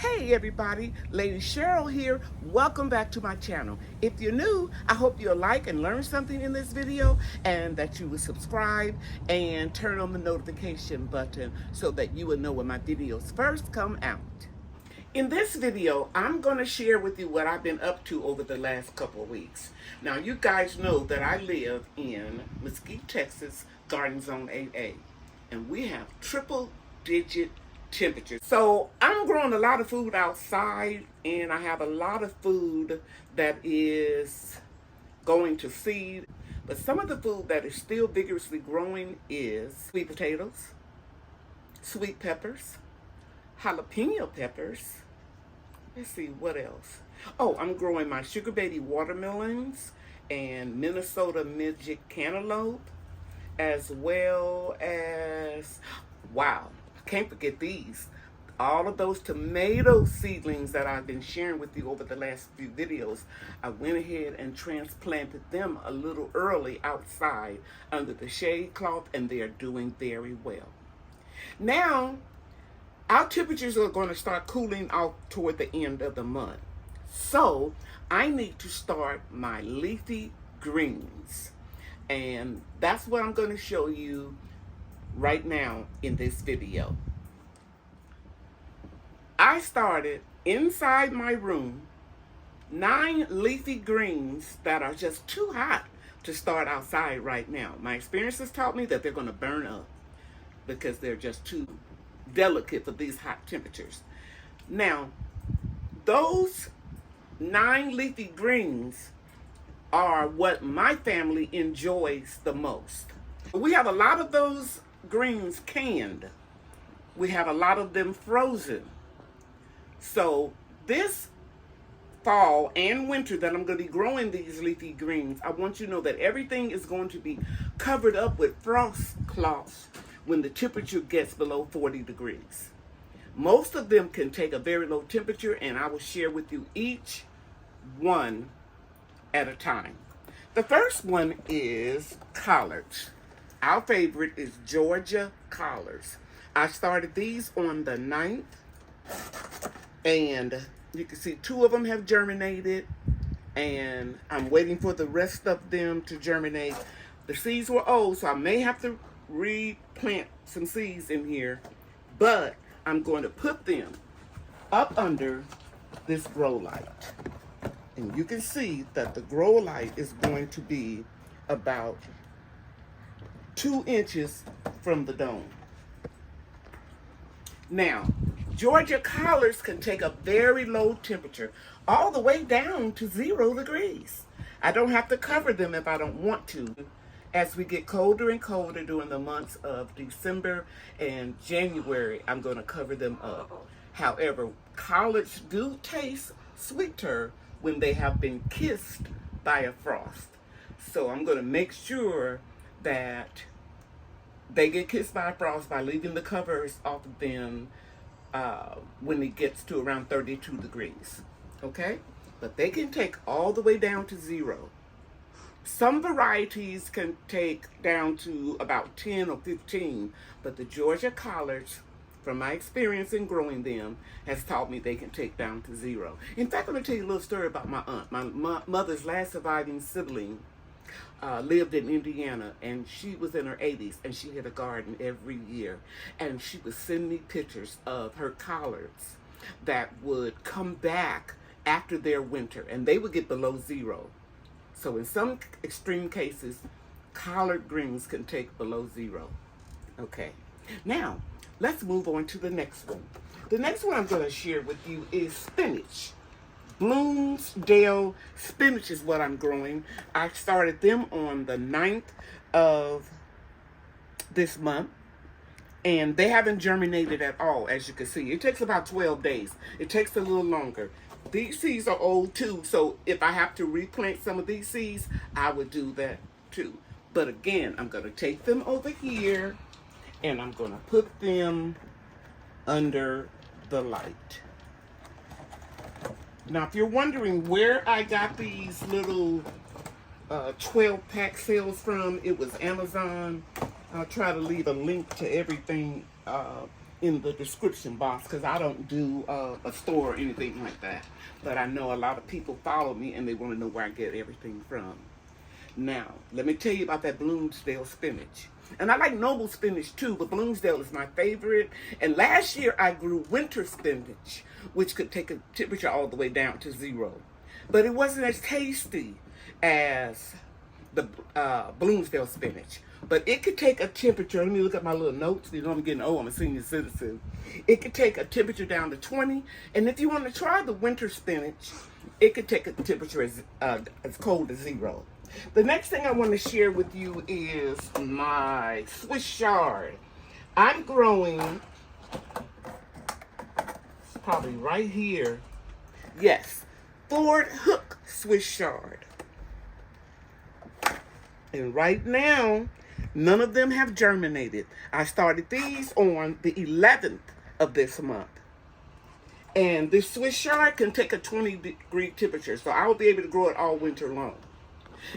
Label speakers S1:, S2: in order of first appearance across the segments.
S1: Hey everybody, Lady Cheryl here. Welcome back to my channel. If you're new, I hope you'll like and learn something in this video and that you will subscribe and turn on the notification button so that you will know when my videos first come out. In this video, I'm going to share with you what I've been up to over the last couple of weeks. Now, you guys know that I live in Mesquite, Texas, Garden Zone 8A, and we have triple-digit temperatures. So I'm growing a lot of food outside, and I have a lot of food that is going to seed. But some of the food that is still vigorously growing is sweet potatoes, sweet peppers, jalapeno peppers. Let's see, what else? Oh, I'm growing my sugar baby watermelons and Minnesota midget cantaloupe, as well as, wow, I can't forget these. All of those tomato seedlings that I've been sharing with you over the last few videos, I went ahead and transplanted them a little early outside under the shade cloth, and they are doing very well. Now, our temperatures are going to start cooling off toward the end of the month. So I need to start my leafy greens. And that's what I'm going to show you right now in this video. I started inside my room 9 leafy greens that are just too hot to start outside right now. My experience has taught me that they're going to burn up because they're just too delicate for these hot temperatures. Now, those 9 leafy greens are what my family enjoys the most. We have a lot of those greens canned. We have a lot of them frozen. So this fall and winter that I'm going to be growing these leafy greens, I want you to know that everything is going to be covered up with frost cloths when the temperature gets below 40 degrees. Most of them can take a very low temperature, and I will share with you each one at a time. The first one is collards. Our favorite is Georgia collards. I started these on the 9th, and you can see 2 of them have germinated, and I'm waiting for the rest of them to germinate. The seeds were old, so I may have to replant some seeds in here, but I'm going to put them up under this grow light. And you can see that the grow light is going to be about 2 inches from the dome. Now, Georgia collards can take a very low temperature, all the way down to 0 degrees. I don't have to cover them if I don't want to. As we get colder and colder during the months of December and January, I'm going to cover them up. However, collards do taste sweeter when they have been kissed by a frost. So I'm going to make sure that they get kissed by a frost by leaving the covers off of them when it gets to around 32 degrees. Okay? But they can take all the way down to 0. Some varieties can take down to about 10 or 15, but the Georgia collards, from my experience in growing them, has taught me they can take down to 0. In fact, I'm going to tell you a little story about my aunt. My mother's last surviving sibling lived in Indiana, and she was in her 80s, and she had a garden every year. And she would send me pictures of her collards that would come back after their winter, and they would get below 0. So in some extreme cases, collard greens can take below 0. Okay, now let's move on to the next one. The next one I'm going to share with you is spinach. Bloomsdale spinach is what I'm growing. I started them on the 9th of this month, and they haven't germinated at all, as you can see. It takes about 12 days. It takes a little longer. These seeds are old too, so if I have to replant some of these seeds, I would do that too. But again, I'm going to take them over here, and I'm going to put them under the light. Now, if you're wondering where I got these little 12-pack sales from, it was Amazon. I'll try to leave a link to everything in the description box because I don't do a store or anything like that. But I know a lot of people follow me and they want to know where I get everything from. Now, let me tell you about that Bloomsdale spinach. And I like noble spinach too, but Bloomsdale is my favorite. And last year I grew winter spinach, which could take a temperature all the way down to 0. But it wasn't as tasty as the Bloomsdale spinach. But it could take a temperature, let me look at my little notes. You know I'm getting old, I'm a senior citizen. It could take a temperature down to 20. And if you want to try the winter spinach, it could take a temperature as cold as 0. The next thing I want to share with you is my Swiss chard. I'm growing, it's probably right here, yes, Ford Hook Swiss chard. And right now, none of them have germinated. I started these on the 11th of this month. And this Swiss chard can take a 20-degree temperature, so I will be able to grow it all winter long.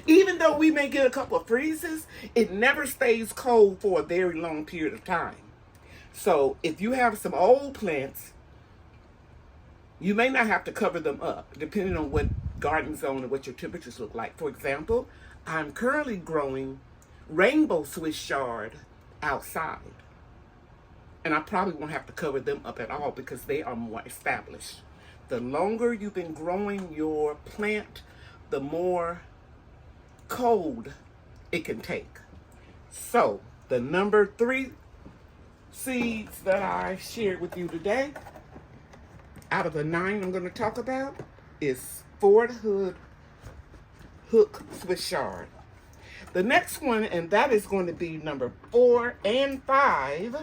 S1: Even though we may get a couple of freezes, it never stays cold for a very long period of time. So if you have some old plants, you may not have to cover them up, depending on what garden zone and what your temperatures look like. For example, I'm currently growing rainbow Swiss chard outside. And I probably won't have to cover them up at all because they are more established. The longer you've been growing your plant, the more cold it can take. So the number 3 seeds that I shared with you today, out of the 9 I'm going to talk about, is Ford Hook Swiss chard. The next one, and that is going to be number 4 and 5,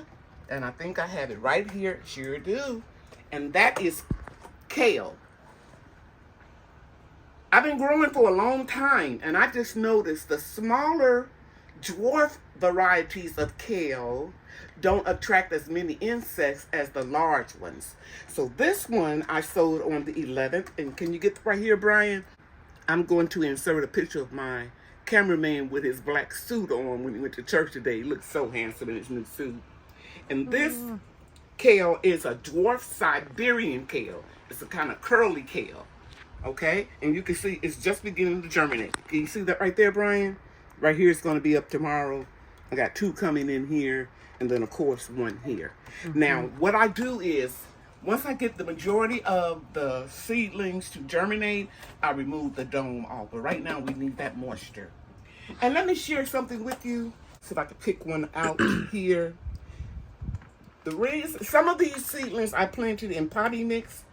S1: and I think I have it right here, sure do, and that is kale. I've been growing for a long time, and I just noticed the smaller dwarf varieties of kale don't attract as many insects as the large ones. So this one I sowed on the 11th, and can you get right here, Brian? I'm going to insert a picture of my cameraman with his black suit on when he went to church today. He looked so handsome in his new suit. And this kale is a dwarf Siberian kale. It's a kind of curly kale. Okay, and you can see it's just beginning to germinate. Can you see that right there, Brian? Right here, it's going to be up tomorrow. I got 2 coming in here, and then of course 1 here. Now, what I do is, once I get the majority of the seedlings to germinate, I remove the dome off. But right now, we need that moisture. And let me share something with you. See if I can pick one out here. The reason, some of these seedlings I planted in potty mix.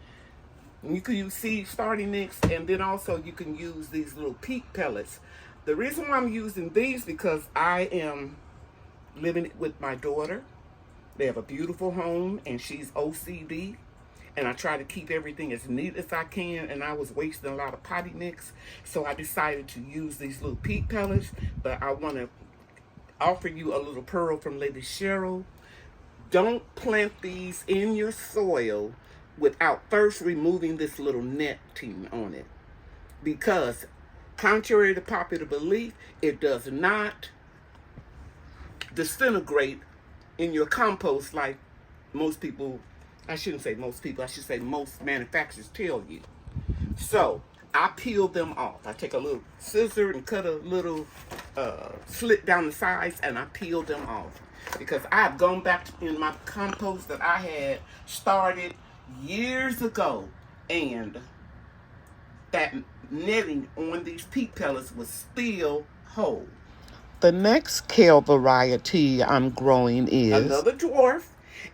S1: You can use seed starting mix, and then also you can use these little peat pellets. The reason why I'm using these because I am living with my daughter. They have a beautiful home, and she's OCD, and I try to keep everything as neat as I can, and I was wasting a lot of potty mix, so I decided to use these little peat pellets. But I want to offer you a little pearl from Lady Cheryl. Don't plant these in your soil without first removing this little netting on it, because contrary to popular belief, it does not disintegrate in your compost like most people, I shouldn't say most people, I should say most manufacturers tell you. So I peel them off. I take a little scissor and cut a little slit down the sides, and I peel them off because I've gone back in my compost that I had started years ago, and that netting on these peat pellets was still whole. The next kale variety I'm growing is another dwarf,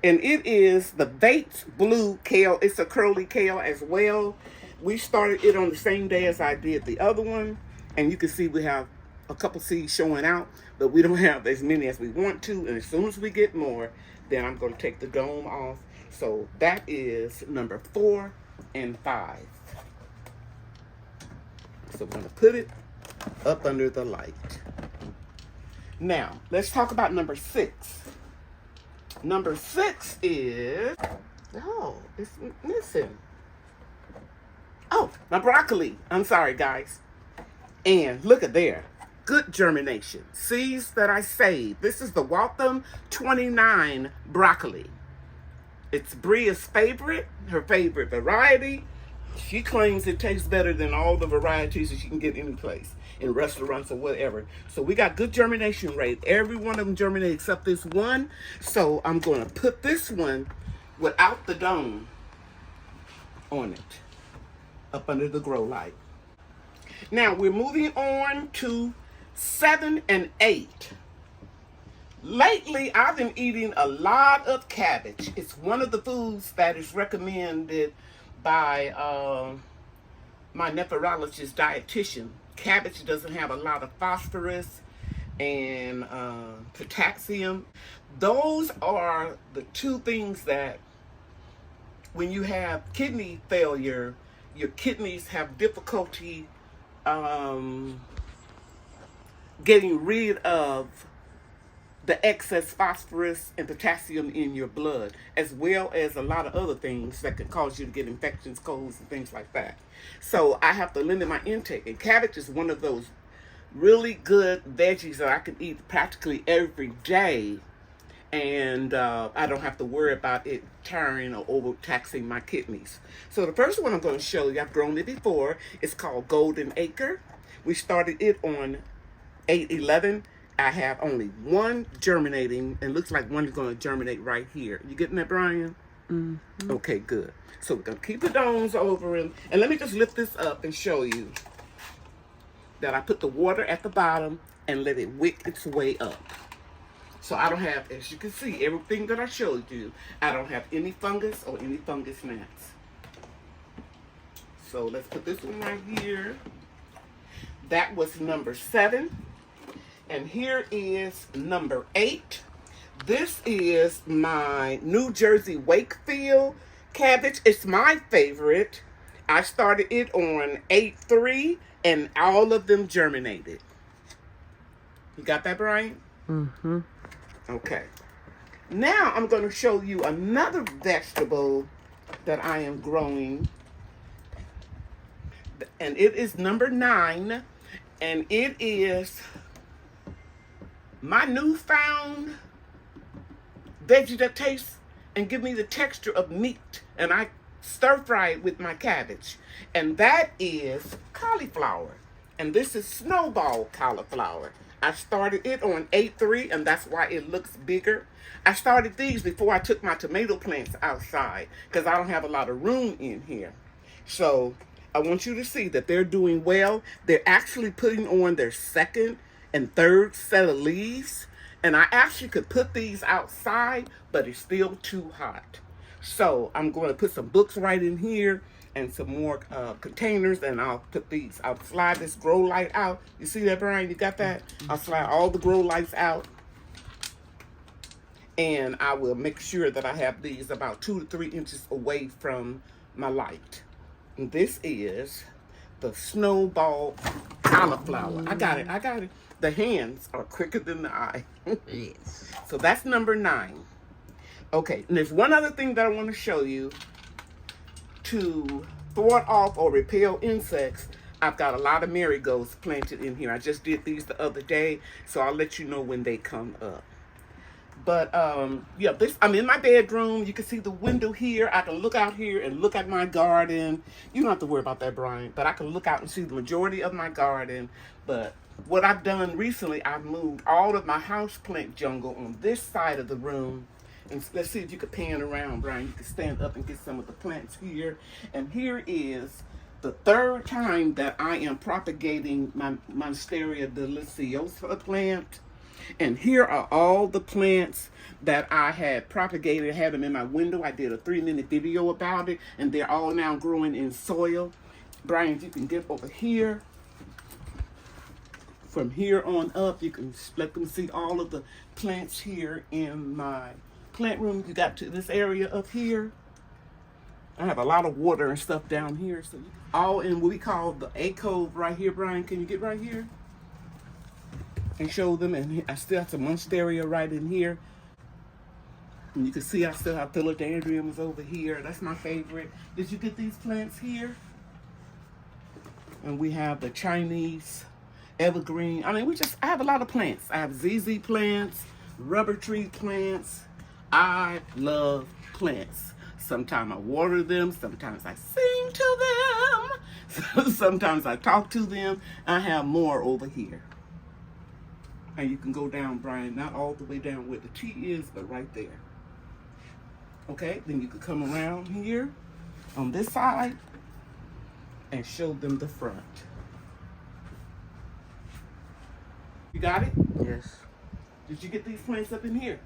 S1: and it is the Bates Blue kale. It's a curly kale as well. We started it on the same day as I did the other one, and you can see we have a couple seeds showing out, but we don't have as many as we want to, and as soon as we get more, then I'm going to take the dome off. So that is number 4 and 5. So I'm going to put it up under the light. Now, let's talk about number 6. Number 6 is, oh, it's missing. Oh, my broccoli. I'm sorry, guys. And look at there. Good germination. Seeds that I saved. This is the Waltham 29 broccoli. It's Bria's favorite, her favorite variety. She claims it tastes better than all the varieties that you can get any place, in restaurants or whatever. So we got good germination rate. Every one of them germinated except this one. So I'm going to put this one without the dome on it, up under the grow light. Now we're moving on to 7 and 8. Lately, I've been eating a lot of cabbage. It's one of the foods that is recommended by my nephrologist dietitian. Cabbage doesn't have a lot of phosphorus and potassium. Those are the two things that when you have kidney failure, your kidneys have difficulty getting rid of the excess phosphorus and potassium in your blood, as well as a lot of other things that can cause you to get infections, colds, and things like that. So I have to limit my intake, and cabbage is one of those really good veggies that I can eat practically every day, and I don't have to worry about it tiring or overtaxing my kidneys. So the first one I'm going to show you, I've grown it before. It's called Golden Acre. We started it on 8/11. I have only one germinating, and looks like one is going to germinate right here. You getting that, Brian? Mm-hmm. Okay, good. So we're going to keep the domes over him. And let me just lift this up and show you that I put the water at the bottom and let it wick its way up. So I don't have, as you can see, everything that I showed you, I don't have any fungus or any fungus gnats. So let's put this one right here. That was number 7. And here is number 8. This is my New Jersey Wakefield cabbage. It's my favorite. I started it on 8/3, and all of them germinated. You got that, Brian? Mm-hmm. Okay. Now I'm going to show you another vegetable that I am growing. And it is number 9. And it is my newfound veggie that tastes and give me the texture of meat, and I stir fry it with my cabbage, and that is cauliflower. And this is snowball cauliflower. I started it on 8/3, and that's why it looks bigger. I started these before I took my tomato plants outside because I don't have a lot of room in here. So I want you to see that they're doing well. They're actually putting on their second and third set of leaves, and I actually could put these outside, but it's still too hot. So I'm going to put some books right in here and some more containers, and I'll put these, I'll slide this grow light out. You see that, Brian? You got that? I'll slide all the grow lights out, and I will make sure that I have these about 2 to 3 inches away from my light. And this is the snowball cauliflower. I got it. The hands are quicker than the eye. Yes. So that's number 9. Okay, and there's one other thing that I want to show you to thwart off or repel insects. I've got a lot of marigolds planted in here. I just did these the other day, so I'll let you know when they come up. But yeah, I'm in my bedroom. You can see the window here. I can look out here and look at my garden. You don't have to worry about that, Brian. But I can look out and see the majority of my garden. But what I've done recently, I've moved all of my houseplant jungle on this side of the room. And let's see if you could pan around, Brian. You can stand up and get some of the plants here. And here is the 3rd time that I am propagating my Monstera deliciosa plant. And here are all the plants that I had propagated, had them in my window. I did a 3-minute video about it, and they're all now growing in soil. Brian, if you can get over here, from here on up, you can let them see all of the plants here in my plant room. You got to this area up here. I have a lot of water and stuff down here. So all in what we call the alcove right here, Brian. Can you get right here? And show them, and I still have some monstera right in here. And you can see I still have philodendrons over here. That's my favorite. Did you get these plants here? And we have the Chinese evergreen. I mean, I have a lot of plants. I have ZZ plants, rubber tree plants. I love plants. Sometimes I water them, sometimes I sing to them, sometimes I talk to them. I have more over here. And you can go down, Brian, not all the way down where the T is, but right there. Okay, then you can come around here on this side and show them the front. You got it?
S2: Yes.
S1: Did you get these plants up in here?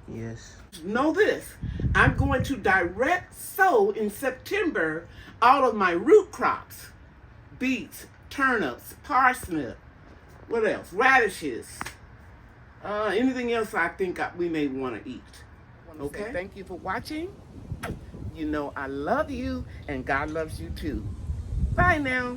S2: Yes.
S1: Know this, I'm going to direct sow in September all of my root crops. Beets, turnips, parsnip, what else? Radishes. Anything else I think we may want to eat. Okay? Thank you for watching. You know I love you and God loves you too. Bye now.